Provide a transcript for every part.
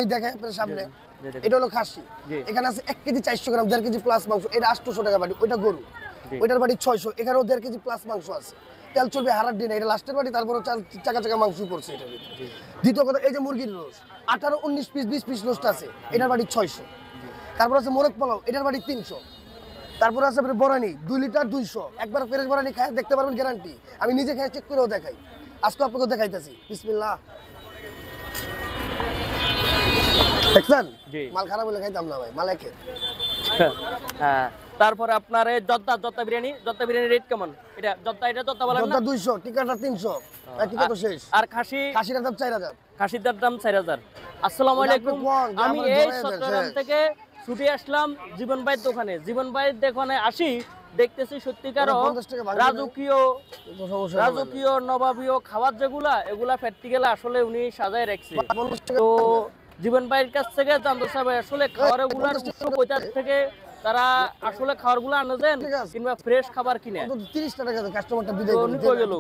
দেখেন আপনার সামনে এটা হলো খাসি, এখানে আছে 1 কেজি 400 গ্রাম, 1.5 কেজি প্লাস মাংস, এটা 800 টাকা বাটি, ওইটা গরু, ওইটার বাটি 600, এখানেও 1.5 কেজি প্লাস মাংস আছে, তেল চর্বি হারার দিন, এটা লাস্টের বাটি, তারপরে চাকা চাকা মাংস পড়ছে এটা। দ্বিতীয় কথা, এই যে মুরগির রোস্ট 18 19 পিস 20 পিস রোস্ট আছে, এটার বাটি 600। তারপর আছে মোরগ পোলাও, এটার বাটি 300। তারপর আছে আপনার বরানি 2 লিটার 200, একবার ফ্রেশ বরানি খায় দেখতে পারবেন, গ্যারান্টি। আমি নিজে খেয়ে চেক করেও দেখাই, আজকে আপনাকে দেখাইতেছি। বিসমিল্লাহ। দেখছেন মাল খারাপ হলে খাইতাম না ভাই, মাল একে। হ্যাঁ, তারপরে আপনার এই জর্দা বিরিয়ানি রেট কেমন? এটা জর্দা বলেন না, জর্দা 200, টিকাটা 300, টিকা তো শেষ। আর খাসির দাম 4000, খাসির দাম 4000। আসসালামু আলাইকুম, আমি এই চট্টগ্রাম থেকে ছুটে আসলাম জীবন ভাইয়ের দোকানে। জীবন ভাইয়ের দোকানে আসি, দেখতেছি সত্যিকার রাজকীয় নবাবীয় খাবার যেগুলা, এগুলা প্র্যাকটিক্যালি আসলে উনি সাজায় রাখছে। তো জীবন ভাইয়ের কাছ থেকে জানতে চাইবে আসলে খাবারগুলোর উৎস কোথা থেকে তারা আসলে খাবারগুলো আনে দেন, কিংবা ফ্রেশ খাবার কিনে। 30 টাকা কাস্টমারটা বিদায় উনি কই গেল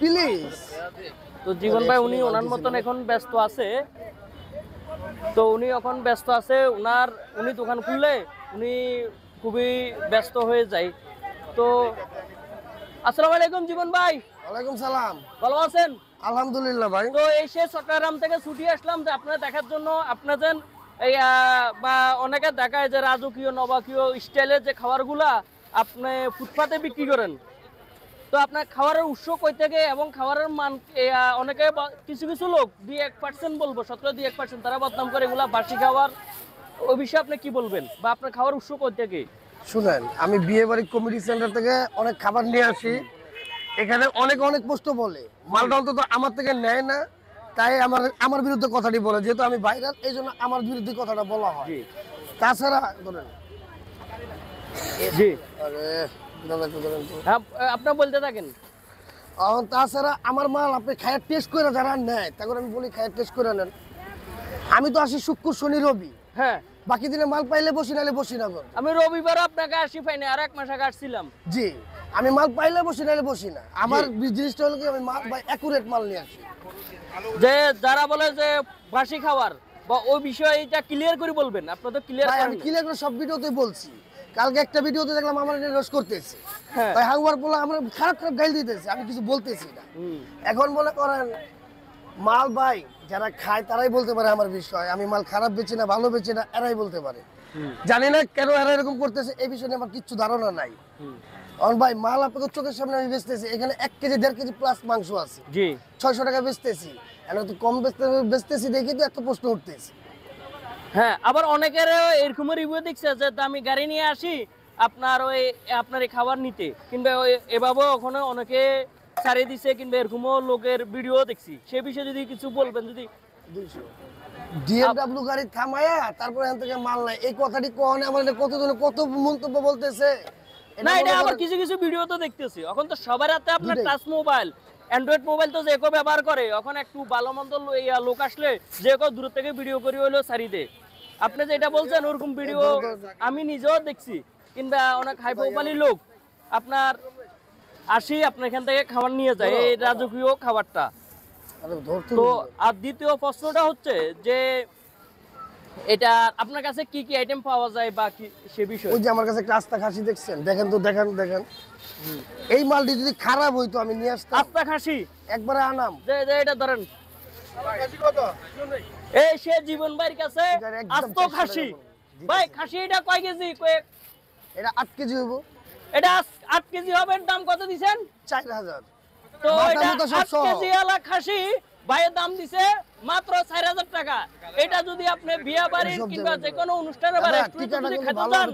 প্লিজ। তো জীবন ভাই উনি ওনার মতন এখন ব্যস্ত আছে, উনি দোকান খুললে উনি খুবই ব্যস্ত হয়ে যায়। তো আসসালামু আলাইকুম জীবন ভাই। ওয়ালাইকুম সালাম। ভালো আছেন? আলহামদুলিল্লাহ ভাই। তো এই সে চট্টগ্রাম থেকে ছুটি আসলাম যে আপনারা দেখার জন্য। আপনাদের এই বা অনেকে দেখায় যে রাজকীয় নবাকীয় স্টাইলের যে খাবারগুলা আপনি ফুটপাতে বিক্রি করেন। তো আপনার খাবারের উৎস কই থেকে এবং খাবারের মান, অনেকে কিছু লোক 2-1% বলবো, 2-1% তারা বদনাম করে এগুলা বাসি খাবার। ওই বিষয়ে আপনি কি বলবেন, বা আপনার খাবার উৎস কই থেকে? শুনেন, আমি বিয়ে বাড়ি কমিটি সেন্টার থেকে অনেক খাবার নিয়ে আসি, এখানে অনেক প্রশ্ন বলে মালটা অন্তত আমার থেকে নেয় না, তাই আমার বিরুদ্ধে কথাটি বলে, যেহেতু আমি ভাইরাল এই জন্য আমার বিরুদ্ধে কথাটা বলা হয়। তাছাড়া ধরেন জি আপনি বলতে থাকেন। তাছাড়া আমার মাল আপনি খায়ের টেস্ট করে যারা নেয়, তখন আমি বলি খায়ের টেস্ট করে নেন। আমি তো আসি শুক্র শনি রবি, হ্যাঁ, বাকি দিনে মাল পাইলে বসি, নাহলে বসি না। আমি রবিবার আপনাকে আসি পাইনি, আর 1 মাস আগে আসছিলাম। জি, আমি মাল পাইলে বসি, নাহলে বসি না। আমার জিনিসটা হলো কি, আমি মাল বাই অ্যাকুরেট মাল নিয়ে আসি। যে যারা বলে যে বাসি খাবার, বা ওই বিষয়ে এটা ক্লিয়ার করে বলবেন। আপনারা তো ক্লিয়ার করেন। আমি ক্লিয়ার করে সব ভিডিওতে বলছি। কালকে একটা ভিডিওতে দেখলাম আমার এটা রোস্ট করতেছে, তাই হাউয়ার বলে আমরা খারাপ গাইল দিতেছে, আমি কিছু বলতেছি না। এখন মনে করেন মাল ভাই যারা খায় তারাই বলতে পারে আমার বিষয়, আমি মাল খারাপ বেচি না ভালো বেচি না, এরাই বলতে পারে। জানি না কেন এরা এরকম করতেছে, এই বিষয়ে আমার কিচ্ছু ধারণা নাই। ভাই মাল আপনাকে চোখের সামনে আমি বেচতেছি, এখানে 1 কেজি 1.5 কেজি প্লাস মাংস আছে, 600 টাকা বেচতেছি। এখন তো কম বেচতেছি দেখি তো এত প্রশ্ন উঠতেছে। হ্যাঁ, আবার অনেকের এরকম রিভিউ দেখছে যে আমি গাড়ি নিয়ে আসি আপনার এই খাবার নিতে, কিংবা এভাবে ওখানে অনেকে ছাড়িয়ে দিছে, কিংবা এরকমও লোকের ভিডিও দেখছি। সে বিষয়ে যদি কিছু বলবেন। যদি ডিএমডব্লিউ গাড়ি থামায়া তারপর এখান থেকে মাল নাই, এই কথাটি কোনে আমার কত মন্তব্য বলতেছে না। এটা আবার কিছু ভিডিও তো দেখতেছি, এখন তো সবার হাতে আপনার টাচ মোবাইল, অ্যান্ড্রয়েড মোবাইল, তো যে কেউ ব্যবহার করে। এখন একটু ভালো মন্দ লোক আসলে যে কেউ দূর থেকে ভিডিও করে হইলো ছাড়ি দে। আপনি যেটা বলছেন ওরকম ভিডিও আমি নিজেও দেখছি, কিংবা অনেক হাই প্রোফাইল লোক আপনার আসি আপনার এখান থেকে খাবার নিয়ে যায়, এই রাজকীয় খাবারটা। তো আর দ্বিতীয় প্রশ্নটা হচ্ছে যে এটা আপনার কাছে কি কি আইটেম পাওয়া যায়, বা কি সে বিষয়ে? ওই যে আমার কাছে একটা আস্তা খাসি দেখছেন, দেখেন এই মালটি যদি খারাপ হইতো আমি নিয়ে আসতাম। আস্তা খাসি একবারে আনাম। যে এটা ধরেন, এই সে জীবন ভাইয়ের কাছে আস্ত খাসি। ভাই খাসি এটা কয় কেজি? এটা 8 কেজি হইব। এটা 8 কেজি হবে। দাম কত দিবেন? 4000। তো এটা 8 কেজি আলা খাসি ভাইয়ের দাম দিছে মাত্র 4000 টাকা। এটা যদি আপনি বিয়ে বাড়ির কিংবা যে কোনো অনুষ্ঠানে বা রেস্টুরেন্টে যদি খেতে যান,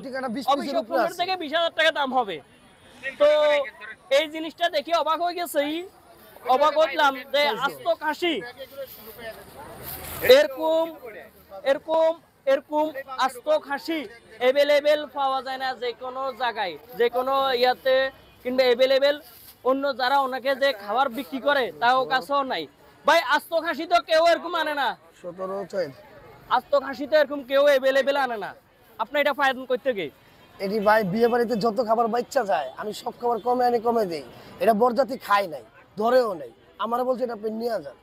অবশ্যই 15 থেকে 20000 টাকা দাম হবে। তো এই জিনিসটা দেখে অবাক হয়ে গেছি, অবাক হলাম যে আস্ত খাসি এরকম আস্ত খাসি অ্যাভেলেবেল পাওয়া যায় না যে কোনো জায়গায়, যে কোনো ইয়াতে, কিংবা অ্যাভেলেবেল অন্য যারা ওনাকে যে খাবার বিক্রি করে তাও কাছেও নাই। ভাই আস্ত খাসি তো কেউ এরকম আনে না। 17 আস্ত খাসি তো এরকম কেউ অ্যাভেলেবেল আনে না। আপনি এটা ফায়দা করতে গিয়ে এটি ভাই বিয়ে বাড়িতে যত খাবার বাচ্চা যায় আমি সব খাবার কমে দেই। এটা বরজাতি খাই নাই, ধরেও নাই, আমার বলছে এটা আপনি নিয়ে যান।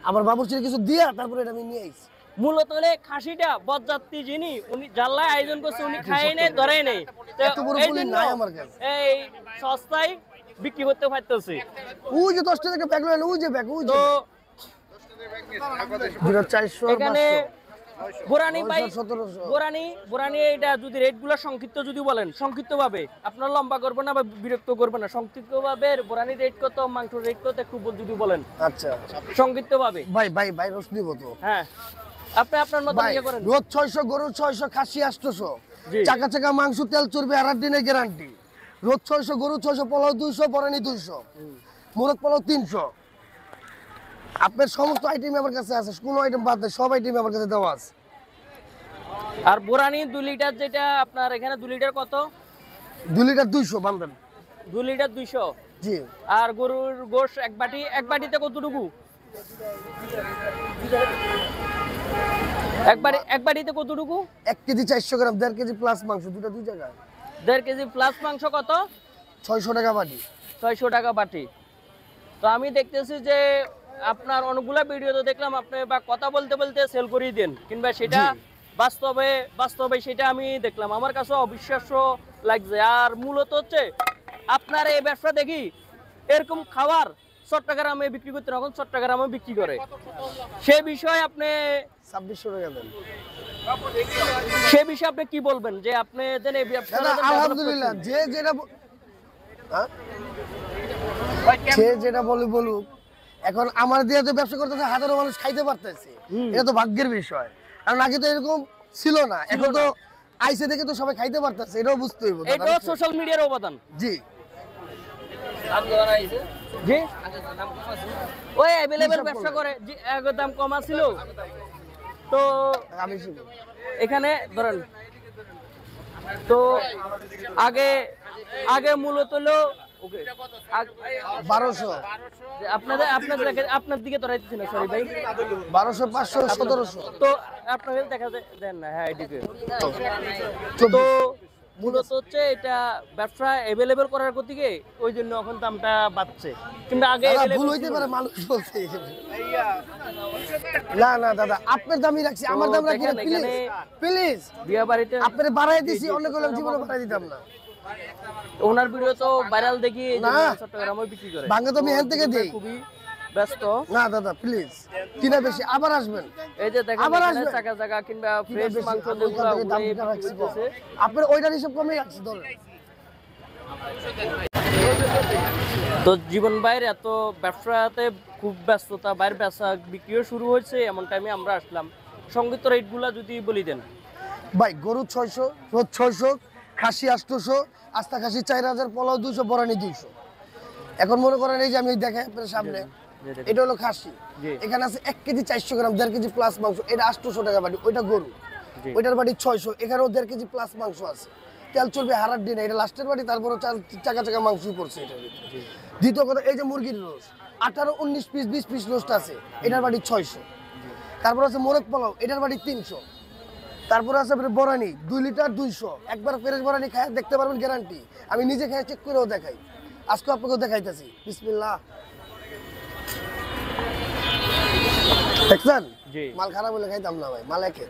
আমার বাবুর্চির কিছু দিয়া তারপরে এটা আমি নিয়ে আইছি। মূলত হলে খাসিটা বরযাত্রী যিনি উনি জাল্লায় আয়োজন করছে, উনি খায় নেই ধরেই নেই, তো এত বড় এই পুলি জন্য নাই আমার কাছে। এই সস্তায় বিক্রি করতে পারতেছে। ওই যে 10 টাকা একটা ব্যাগ লইলো, ওই যে ব্যাগ, ওই যে তো 400 আর এখানে 500 বোরানি ভাই 1700 বোরানি এটা যদি রেটগুলো সংক্ষিপ্ত যদি বলেন সংক্ষিপ্ত ভাবে, আপনার লম্বা করবেন না বা বিরক্ত করবেন না, সংক্ষিপ্ত ভাবে বোরানি রেট কত, মাংস রেট কত একটু যদি বলেন আচ্ছা সংক্ষিপ্ত ভাবে। ভাই ভাই ভাই রস দিব তো হ্যাঁ আপনি আপনার মত ভাই, ইয়ে করেন। রোজ 600, গরু 600, খাসি 800, জি। চাকা চাকা মাংস, তেল চর্বি আর দিনের গ্যারান্টি। রোজ 600, গরু 600, পোলাও 200, বরানি 200, মোরগ পোলাও 300। আপনার সমস্ত আইটেম আমার কাছে আছে, কোনো আইটেম বাদ নেই, সব আইটেম আমার কাছে দেওয়া আছে। আর বোরানি 2 লিটার যেটা আপনার এখানে 2 লিটার কত? 2 লিটার 200 বান্ধেন। 2 লিটার 200। জি। আর গরুর গোশ এক বাটিতে কতটুকু? এক বাটিতে কতটুকু? 1 কেজি 400 গ্রাম, 1.5 কেজি প্লাস মাংস, দুটো দুই জায়গায়। 1.5 কেজি প্লাস মাংস কত? 600 টাকা বাটি। 600 টাকা বাটি। তো আমি দেখতেছি যে আপনার অনেকগুলা ভিডিও তো দেখলাম আপনি বা কথা বলতে বলতে সেল করিয়ে দেন, কিংবা সেটা জি। বাস্তবে সেটা আমি দেখলাম, আমার কাছে অবিশ্বাস্য লাগছে। আর মূলত হচ্ছে আপনার এই ব্যবসা দেখি এরকম খাবার চট্টগ্রামে বিক্রি করতে, এখন চট্টগ্রামে বিক্রি করে, সে বিষয়ে আপনি 2600 টাকা দেন। সে বিষয়ে আপনি কি বলবেন যে আপনি যেন এই ব্যবসাটা দাদা যেন develop আলহামদুলিল্লাহ, করছেন? যে যেটা হ্যাঁ? সে যেটা বলে বলুক, এখন আমার দিয়ে যে ব্যবসা করতেছে হাজারো মানুষ খাইতে পারতেছে, এটা তো ভাগ্যের বিষয়। কারণ আগে তো এরকম ছিল না, এখন তো আইসে দেখে তো সবাই খাইতে পারতেছে, এটাও বুঝতে হইব। এটাও সোশ্যাল মিডিয়ার অবদান। জি। জি ওই অ্যাভেলেবেল ব্যবসা করে, জি আগের দাম কম ছিল তো আমি শিখব। এখানে ধরেন তো আগে মূলত হলো ওকে 1200, আপনার দিকে ধরাইতেছি না, সরি ভাই। 1200, 500, 1700। তো আপনাকে দেখা দেন না, হ্যাঁ এদিকে। তো 24। মূলত হচ্ছে এটা ব্যবসা অ্যাভেলেবেল করার গতিকে ওই জন্য এখন দামটা বাড়ছে, কিন্তু আগে দাদা, available ভুল হইতে ছিল পারে, না। মানুষ বলছে। না না দাদা, আপনার দামই রাখছি, আমার দাম রাখি না, দেখেন, প্লিজ এখানে প্লিজ। বিয়ে বাড়িতে আপনার বাড়াই দিছি, অন্য করলাম জীবনে বাড়াই দিতাম না। ওনার ভিডিও তো ভাইরাল দেখি এই জন্য না। চট্টগ্রামে বিক্রি করে। ভাঙে তো আমি এখান থেকে দিই। খুবই ব্যস্ত। না দাদা প্লিজ, কিনা বেশি আবার আসবেন। এই যে দেখেন আবার এখানে আসবেন। চাকা চাকা কিংবা কিনা ফ্রেশ বেশি, মাংস আমি যেগুলো ওখান থেকে দাম ওগুলোই কিনা রাখছি বিক্রি কম। করতেছে। আপনার ওইটার হিসাব কমই রাখছি ধরেন। তো জীবন ভাইয়ের এত ব্যবসাতে খুব ব্যস্ততা, বাইরের ব্যবসা বিক্রিও শুরু হয়েছে, এমন টাইমে আমরা আসলাম। সংগীত রেটগুলা যদি বলি দেন। ভাই গরু 600, রোজ 600, খাসি 800, আস্তা খাসি 4000, পোলাও 200, বরানি 200। এখন মনে করেন এই যে আমি দেখাই আপনার সামনে, এটা হলো খাসি। জি। এখানে আছে 1 কেজি 400 গ্রাম, 1.5 কেজি প্লাস মাংস, এটা 800 টাকা বাটি, ওইটা গরু। জি। ওইটার বাটি 600, এখানেও 1.5 কেজি প্লাস মাংস আছে, তেল চর্বি হারার দিনে, এটা লাস্টের বাটি, তারপরে চাকা চাকা মাংসই পড়ছে এটার ভিতরে। দ্বিতীয় কথা, এই যে মুরগির রোস্ট 18, 19 পিস, 20 পিস রোস্ট আছে, এটার বাটি 600। তারপর আছে মোরগ পোলাও, এটার বাটি 300। তারপরে আছে আপনার বরানি 2 লিটার 200, একবার ফ্রেশ বরানি খায় দেখতে পারবেন, গ্যারান্টি। আমি নিজে খেয়ে চেক করেও দেখাই, আজকে আপনাকেও দেখাইতেছি। বিসমিল্লাহ, দেখছেন? জি। মাল খারাপ হলে খাইতাম না ভাই, মাল একে।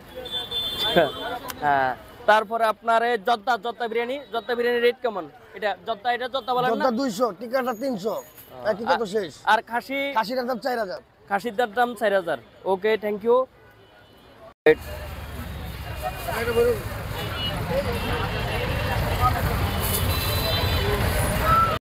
হ্যাঁ, তারপরে আপনার এই জর্দা বিরিয়ানি রেট কেমন? এটা জর্দা বলেন না? জর্দা 200, টিকাটা 300, টিকা তো শেষ। আর খাসি? খাসিটার দাম 4000। খাসির দাম 4000। ওকে, থ্যাংক ইউ।